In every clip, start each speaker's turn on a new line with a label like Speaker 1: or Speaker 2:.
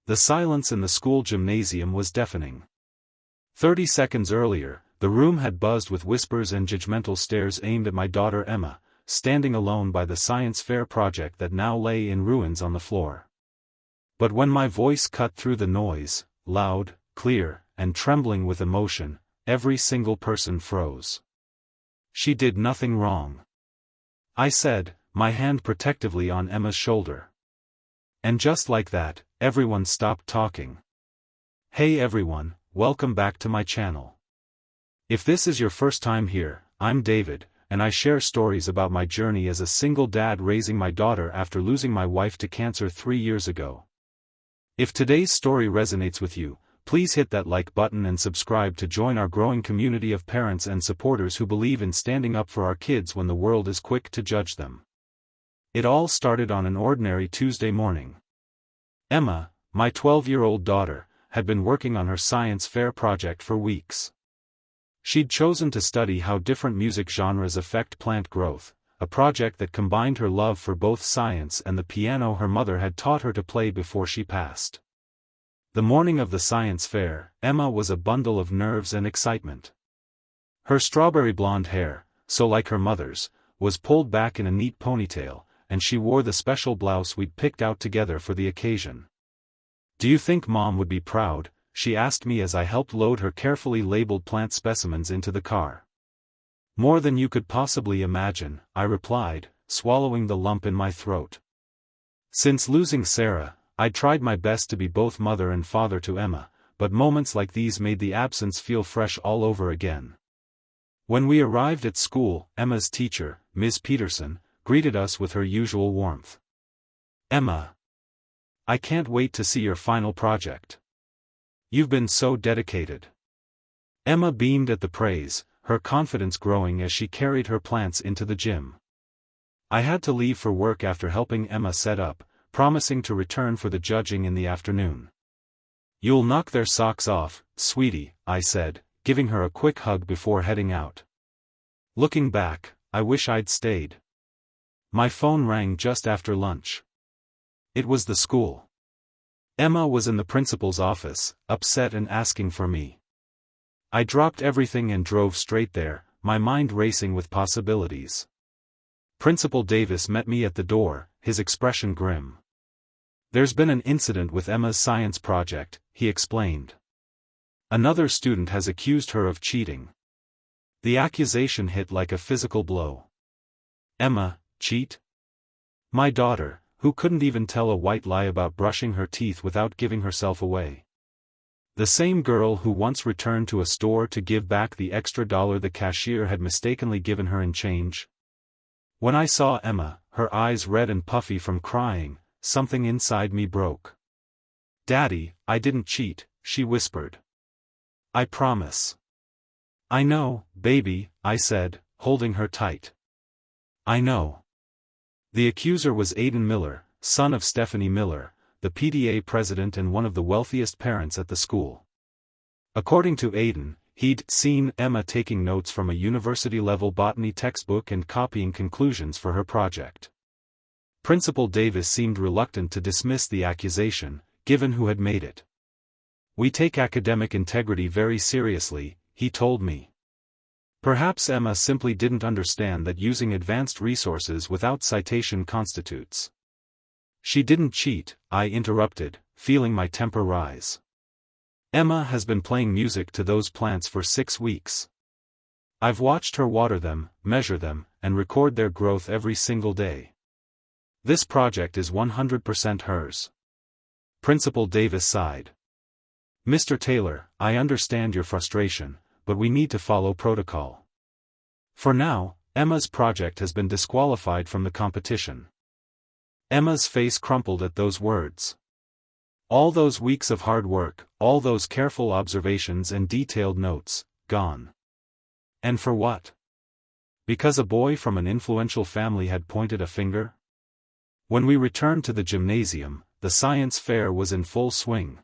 Speaker 1: The silence in the school gymnasium was deafening. 30 seconds earlier, the room had buzzed with whispers and judgmental stares aimed at my daughter Emma, standing alone by the science fair project that now lay in ruins on the floor. But when my voice cut through the noise, loud, clear, and trembling with emotion, every single person froze. She did nothing wrong, I said, my hand protectively on Emma's shoulder. And just like that, everyone stopped talking. Hey everyone, welcome back to my channel. If this is your first time here, I'm David, and I share stories about my journey as a single dad raising my daughter after losing my wife to cancer 3 years ago. If today's story resonates with you, please hit that like button and subscribe to join our growing community of parents and supporters who believe in standing up for our kids when the world is quick to judge them. It all started on an ordinary Tuesday morning. Emma, my 12-year-old daughter, had been working on her science fair project for weeks. She'd chosen to study how different music genres affect plant growth, a project that combined her love for both science and the piano her mother had taught her to play before she passed. The morning of the science fair, Emma was a bundle of nerves and excitement. Her strawberry blonde hair, so like her mother's, was pulled back in a neat ponytail, and she wore the special blouse we'd picked out together for the occasion. "Do you think Mom would be proud?" she asked me as I helped load her carefully labeled plant specimens into the car. "More than you could possibly imagine," I replied, swallowing the lump in my throat. Since losing Sarah, I'd tried my best to be both mother and father to Emma, but moments like these made the absence feel fresh all over again. When we arrived at school, Emma's teacher, Ms. Peterson, greeted us with her usual warmth. "Emma, I can't wait to see your final project. You've been so dedicated." Emma beamed at the praise, her confidence growing as she carried her plants into the gym. I had to leave for work after helping Emma set up, promising to return for the judging in the afternoon. "You'll knock their socks off, sweetie," I said, giving her a quick hug before heading out. Looking back, I wish I'd stayed. My phone rang just after lunch. It was the school. Emma was in the principal's office, upset and asking for me. I dropped everything and drove straight there, my mind racing with possibilities. Principal Davis met me at the door, his expression grim. "There's been an incident with Emma's science project," he explained. "Another student has accused her of cheating." The accusation hit like a physical blow. Emma, cheat? My daughter, who couldn't even tell a white lie about brushing her teeth without giving herself away. The same girl who once returned to a store to give back the extra $1 the cashier had mistakenly given her in change. When I saw Emma, her eyes red and puffy from crying, something inside me broke. "Daddy, I didn't cheat," she whispered. "I promise." "I know, baby," I said, holding her tight. "I know." The accuser was Aiden Miller, son of Stephanie Miller, the PTA president and one of the wealthiest parents at the school. According to Aiden, he'd seen Emma taking notes from a university-level botany textbook and copying conclusions for her project. Principal Davis seemed reluctant to dismiss the accusation, given who had made it. "We take academic integrity very seriously," he told me. Perhaps Emma simply didn't understand that using advanced resources without citation constitutes. "She didn't cheat," I interrupted, feeling my temper rise. "Emma has been playing music to those plants for 6 weeks. I've watched her water them, measure them, and record their growth every single day. This project is 100% hers." Principal Davis sighed. "Mr. Taylor, I understand your frustration, but we need to follow protocol. For now, Emma's project has been disqualified from the competition." Emma's face crumpled at those words. All those weeks of hard work, all those careful observations and detailed notes, gone. And for what? Because a boy from an influential family had pointed a finger? When we returned to the gymnasium, the science fair was in full swing.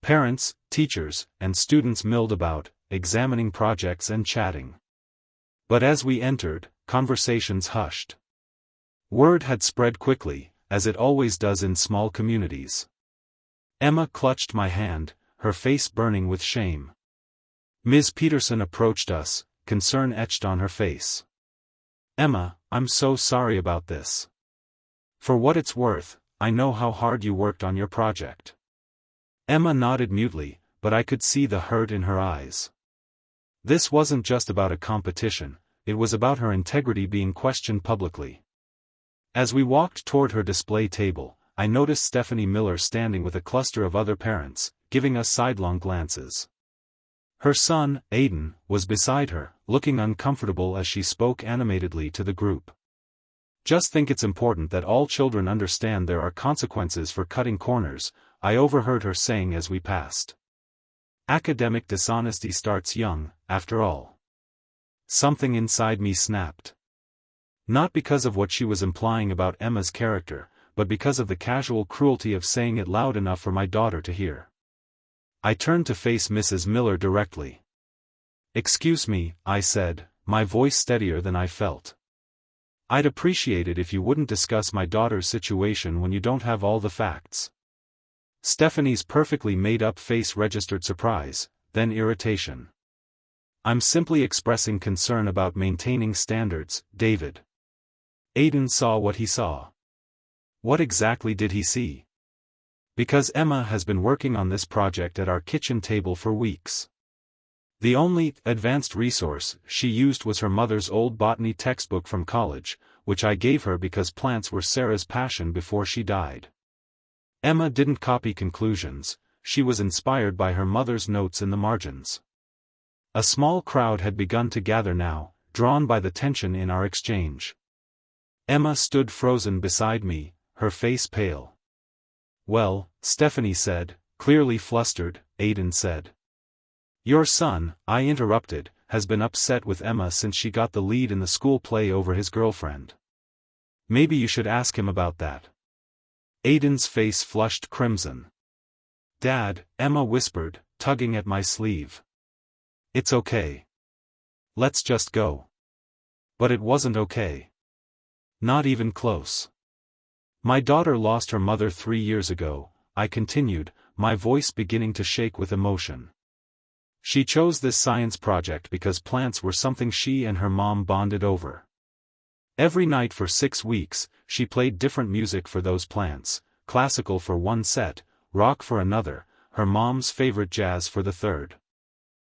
Speaker 1: Parents, teachers, and students milled about, examining projects and chatting. But as we entered, conversations hushed. Word had spread quickly, as it always does in small communities. Emma clutched my hand, her face burning with shame. Ms. Peterson approached us, concern etched on her face. "Emma, I'm so sorry about this. For what it's worth, I know how hard you worked on your project." Emma nodded mutely, but I could see the hurt in her eyes. This wasn't just about a competition, it was about her integrity being questioned publicly. As we walked toward her display table, I noticed Stephanie Miller standing with a cluster of other parents, giving us sidelong glances. Her son, Aiden, was beside her, looking uncomfortable as she spoke animatedly to the group. "Just think it's important that all children understand there are consequences for cutting corners," I overheard her saying as we passed. "Academic dishonesty starts young, after all." Something inside me snapped. Not because of what she was implying about Emma's character, but because of the casual cruelty of saying it loud enough for my daughter to hear. I turned to face Mrs. Miller directly. "Excuse me," I said, my voice steadier than I felt. "I'd appreciate it if you wouldn't discuss my daughter's situation when you don't have all the facts." Stephanie's perfectly made-up face registered surprise, then irritation. "I'm simply expressing concern about maintaining standards, David." Aiden saw what he saw. What exactly did he see? "Because Emma has been working on this project at our kitchen table for weeks. The only advanced resource she used was her mother's old botany textbook from college, which I gave her because plants were Sarah's passion before she died. Emma didn't copy conclusions, she was inspired by her mother's notes in the margins." A small crowd had begun to gather now, drawn by the tension in our exchange. Emma stood frozen beside me, her face pale. "Well," Stephanie said, clearly flustered, Aiden said. "Your son," I interrupted, "has been upset with Emma since she got the lead in the school play over his girlfriend. Maybe you should ask him about that." Aiden's face flushed crimson. "Dad," Emma whispered, tugging at my sleeve. "It's okay. Let's just go." But it wasn't okay. Not even close. "My daughter lost her mother 3 years ago," I continued, my voice beginning to shake with emotion. "She chose this science project because plants were something she and her mom bonded over. Every night for 6 weeks, she played different music for those plants, classical for one set, rock for another, her mom's favorite jazz for the third.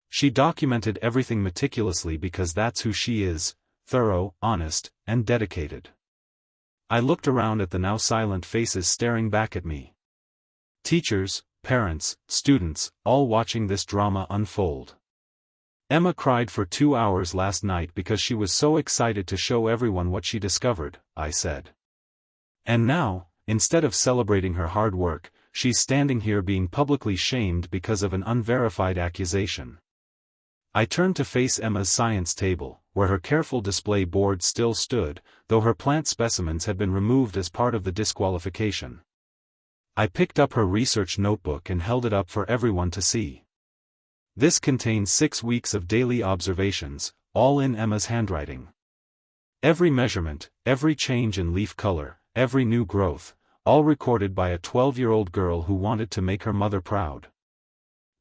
Speaker 1: She documented everything meticulously because that's who she is, thorough, honest, and dedicated." I looked around at the now silent faces staring back at me. Teachers, parents, students, all watching this drama unfold. "Emma cried for 2 hours last night because she was so excited to show everyone what she discovered," I said. "And now, instead of celebrating her hard work, she's standing here being publicly shamed because of an unverified accusation." I turned to face Emma's science table, where her careful display board still stood, though her plant specimens had been removed as part of the disqualification. I picked up her research notebook and held it up for everyone to see. This contains 6 weeks of daily observations, all in Emma's handwriting. Every measurement, every change in leaf color, every new growth, all recorded by a 12-year-old girl who wanted to make her mother proud.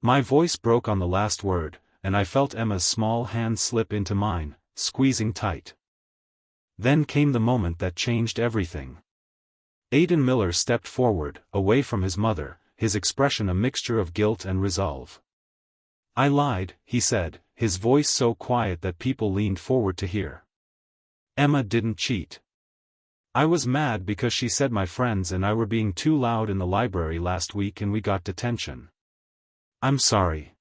Speaker 1: My voice broke on the last word, and I felt Emma's small hand slip into mine, squeezing tight. Then came the moment that changed everything. Aiden Miller stepped forward, away from his mother, his expression a mixture of guilt and resolve. "I lied," he said, his voice so quiet that people leaned forward to hear. "Emma didn't cheat. I was mad because she said my friends and I were being too loud in the library last week and we got detention. I'm sorry."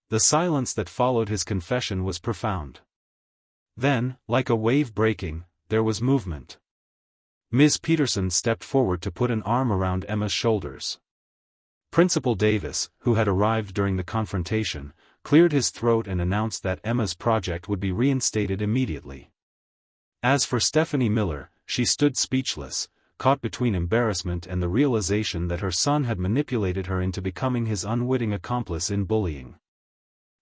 Speaker 1: The silence that followed his confession was profound. Then, like a wave breaking, there was movement. Ms. Peterson stepped forward to put an arm around Emma's shoulders. Principal Davis, who had arrived during the confrontation, cleared his throat and announced that Emma's project would be reinstated immediately. As for Stephanie Miller, she stood speechless, caught between embarrassment and the realization that her son had manipulated her into becoming his unwitting accomplice in bullying.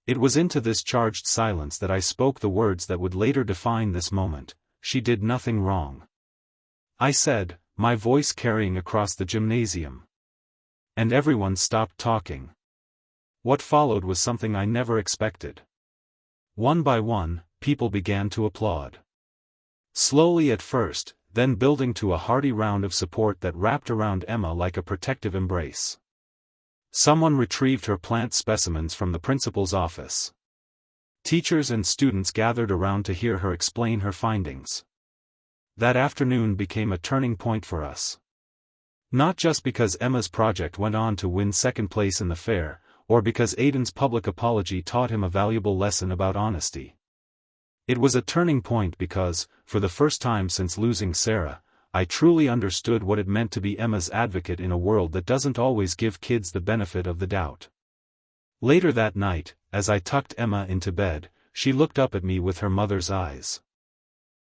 Speaker 1: It was into this charged silence that I spoke the words that would later define this moment: "She did nothing wrong." I said, my voice carrying across the gymnasium. And everyone stopped talking. What followed was something I never expected. One by one, people began to applaud. Slowly at first, then building to a hearty round of support that wrapped around Emma like a protective embrace. Someone retrieved her plant specimens from the principal's office. Teachers and students gathered around to hear her explain her findings. That afternoon became a turning point for us. Not just because Emma's project went on to win second place in the fair, or because Aiden's public apology taught him a valuable lesson about honesty. It was a turning point because, for the first time since losing Sarah, I truly understood what it meant to be Emma's advocate in a world that doesn't always give kids the benefit of the doubt. Later that night, as I tucked Emma into bed, she looked up at me with her mother's eyes.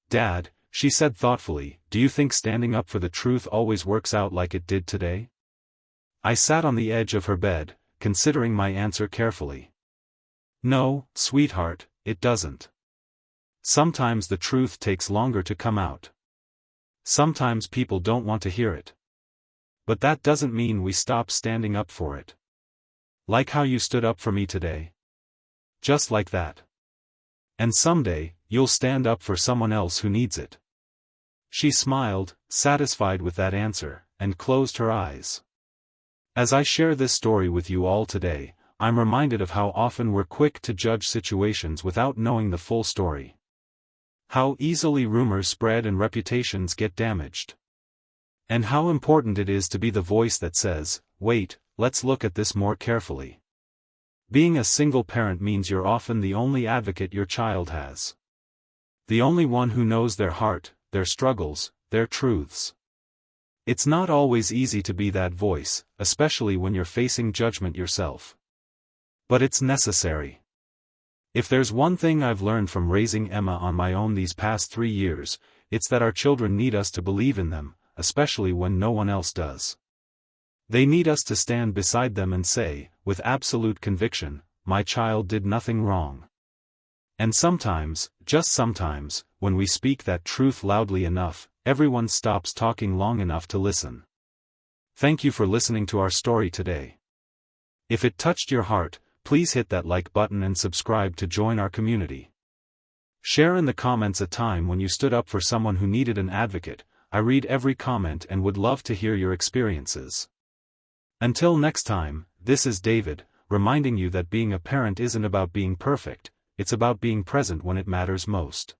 Speaker 1: "Dad," she said thoughtfully, "do you think standing up for the truth always works out like it did today?" I sat on the edge of her bed, considering my answer carefully. "No, sweetheart, it doesn't. Sometimes the truth takes longer to come out. Sometimes people don't want to hear it. But that doesn't mean we stop standing up for it. Like how you stood up for me today. Just like that. And someday, you'll stand up for someone else who needs it." She smiled, satisfied with that answer, and closed her eyes. As I share this story with you all today, I'm reminded of how often we're quick to judge situations without knowing the full story. How easily rumors spread and reputations get damaged. And how important it is to be the voice that says, "Wait, let's look at this more carefully." Being a single parent means you're often the only advocate your child has. The only one who knows their heart, their struggles, their truths. It's not always easy to be that voice, especially when you're facing judgment yourself. But it's necessary. If there's one thing I've learned from raising Emma on my own these past 3 years, it's that our children need us to believe in them, especially when no one else does. They need us to stand beside them and say, with absolute conviction, "My child did nothing wrong." And sometimes, just sometimes, when we speak that truth loudly enough, everyone stops talking long enough to listen. Thank you for listening to our story today. If it touched your heart, please hit that like button and subscribe to join our community. Share in the comments a time when you stood up for someone who needed an advocate. I read every comment and would love to hear your experiences. Until next time, this is David, reminding you that being a parent isn't about being perfect, it's about being present when it matters most.